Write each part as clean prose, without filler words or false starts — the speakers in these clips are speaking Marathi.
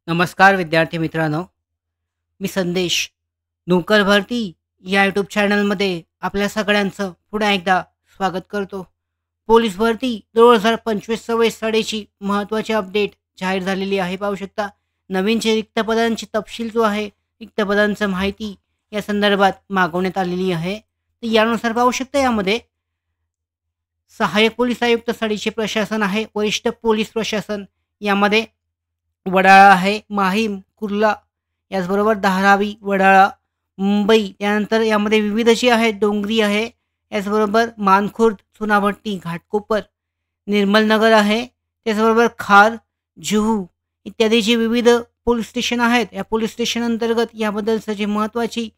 नमस्कार विद्यार्थी मित्रांनो, मी संदेश. नोकर भरती या यूट्यूब चॅनलमध्ये आपल्या सगळ्यांचं पुन्हा एकदा स्वागत करतो. पोलीस भरती 2025-26 सालीची महत्त्वाची अपडेट जाहीर झालेली आहे. पाहू शकता. नवीन जे रिक्त पदांची तपशील जो आहे, रिक्त पदांचं माहिती या संदर्भात मागवण्यात आलेली आहे. तर यानुसार पाहू शकता यामध्ये सहाय्यक पोलीस आयुक्त सालीचे प्रशासन आहे, वरिष्ठ पोलीस प्रशासन यामध्ये वडाळा आहे, माहीम, कुर्ला याचबरोबर धारावी, वडाळा, मुंबई त्यानंतर यामध्ये विविध जी आहेत डोंगरी आहे, याचबरोबर मानखुर्द, चुनाभट्टी, घाटकोपर, निर्मलनगर आहे, त्याचबरोबर खार, जुहू इत्यादी जी विविध पोलीस स्टेशन आहेत, या पोलीस स्टेशन अंतर्गत याबद्दलचं जी महत्त्वाची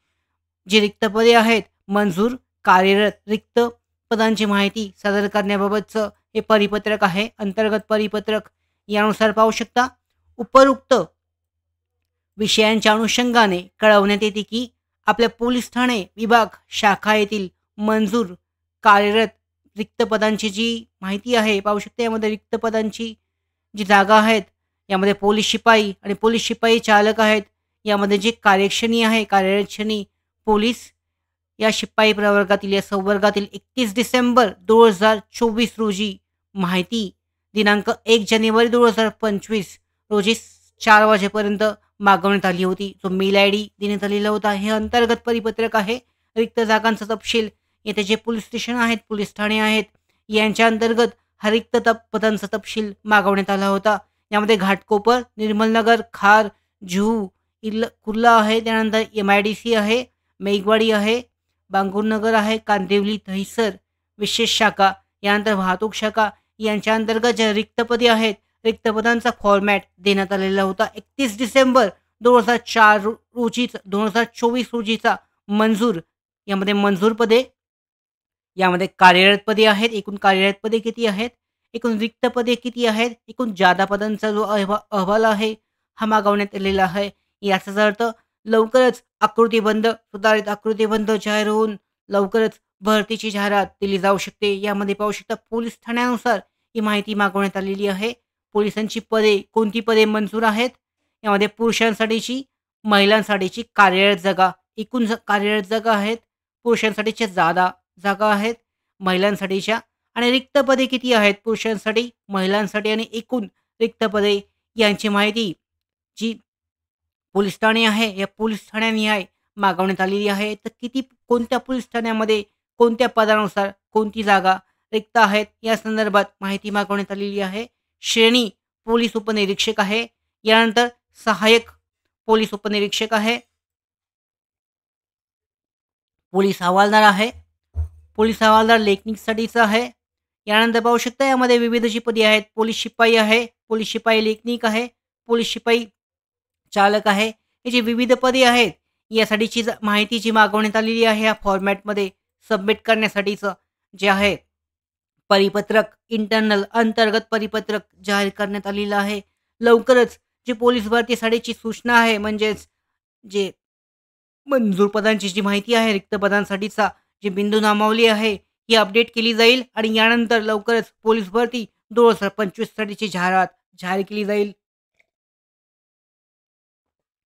जी रिक्त पदे आहेत, मंजूर, कार्यरत रिक्त पदांची माहिती सादर करण्याबाबतचं हे परिपत्रक आहे. अंतर्गत परिपत्रक यानुसार पाहू शकता. उपरोक्त विषयांच्या अनुषंगाने कळवण्यात येते की आपल्या पोलीस ठाणे विभाग शाखा येथील मंजूर कार्यरत रिक्त पदांची जी माहिती आहे पाहू शकता. यामध्ये रिक्त पदांची जी जागा आहेत यामध्ये पोलीस शिपाई आणि पोलीस शिपाई चालक आहेत. यामध्ये जे कार्यक्षणी आहे कार्यरत श्रेणी पोलीस या शिपाई प्रवर्गातील या संवर्गातील 31 डिसेंबर 2024 रोजी माहिती दिनांक 1 जानेवारी 2025 रोजी 4 वाजेपर्यंत मागवण्यात आली होती. जो मेल आयडी देण्यात आलेला होता. हे अंतर्गत परिपत्रक आहे. रिक्त जागांचा तपशील येथे जे पोलीस स्टेशन आहेत, पोलीस ठाणे आहेत, यांच्या अंतर्गत हा रिक्त पदांचा तपशील मागवण्यात आला होता. यामध्ये घाटकोपर, निर्मलनगर, खार, जुहू, कुर्ला आहे, त्यानंतर MIDC आहे, मेघवाडी आहे, बांगुरनगर आहे, कांदिवली, दहिसर विशेष शाखा, यानंतर वाहतूक शाखा यांच्या अंतर्गत ज्या रिक्त पदे आहेत, रिक्त पदांचा फॉर्मॅट देण्यात आलेला होता. 31 डिसेंबर 2024 रोजीचा मंजूर. यामध्ये मंजूर पदे, यामध्ये कार्यरत पदे आहेत. एकूण कार्यरत पदे किती आहेत, एकूण रिक्त पदे किती आहेत, एकूण जादा पदांचा जो अहवाल आहे हा मागवण्यात आलेला आहे. याचाच अर्थ लवकरच आकृतीबंध, सुधारित आकृतीबंध जाहीर होऊन लवकरच भरतीची जाहिरात दिली जाऊ शकते. यामध्ये पाहू शकता पोलीस ठाण्यानुसार ही माहिती मागवण्यात आलेली आहे. पोलिसांची पदे, कोणती पदे मंजूर आहेत, यामध्ये पुरुषांसाठीची, महिलांसाठीची कार्यरत जागा, एकूण कार्यरत जागा आहेत. पुरुषांसाठीच्या जागा आहेत, महिलांसाठीच्या आणि रिक्त पदे किती आहेत पुरुषांसाठी, महिलांसाठी आणि एकूण रिक्त पदे यांची माहिती जी पोलीस ठाणे आहे, या पोलीस ठाण्यानिहाय मागवण्यात आलेली आहे. तर कोणत्या पोलीस ठाण्यामध्ये कोणत्या पदानुसार कोणती जागा रिक्त आहेत, या संदर्भात माहिती मागवण्यात आलेली आहे. श्रेणी पोलीस उपनिरीक्षक आहे. यानंतर सहाय्यक पोलीस उपनिरीक्षक आहे. पोलीस हवालदार आहे. पोलीस हवालदार लेखनिकसाठीचा आहे. यानंतर पाहू शकता यामध्ये विविध जी पदे आहेत. पोलीस शिपाई आहे, पोलीस शिपाई लेखनिक आहे, पोलीस शिपाई चालक आहे. हे जे विविध पदे आहेत यासाठीची माहिती जी मागवण्यात आलेली आहे या फॉर्मॅटमध्ये सबमिट करण्यासाठीचं जे आहे परिपत्रक, इंटरनल अंतर्गत परिपत्रक जाहीर करण्यात आलेलं आहे. लवकरच जी पोलीस भरतीसाठीची सूचना आहे, म्हणजेच जे मंजूर पदांची जी माहिती आहे, रिक्त पदांसाठीचा जी बिंदू नामावली आहे, ही अपडेट केली जाईल आणि यानंतर लवकरच पोलीस भरती 2025 साठीची जाहिरात जाहीर केली जाईल.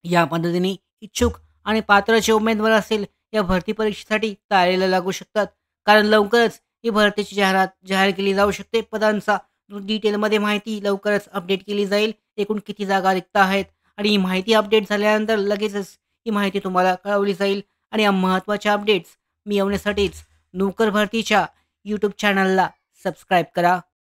या पद्धतीने इच्छुक आणि पात्र जे उमेदवार असेल या भरती परीक्षेसाठी तयारीला लागू शकतात. कारण लवकरच ही भरतीची जाहिरात जाहीर केली जाऊ शकते. पदांचा डिटेलमध्ये माहिती लवकरच अपडेट केली जाईल. एकूण किती जागा रिक्त आहेत आणि ही माहिती अपडेट झाल्यानंतर लगेचच ही माहिती तुम्हाला कळवली जाईल. आणि या महत्त्वाच्या अपडेट्स मिळवण्यासाठीच नोकर भरतीच्या यूट्यूब चॅनलला सबस्क्राईब करा.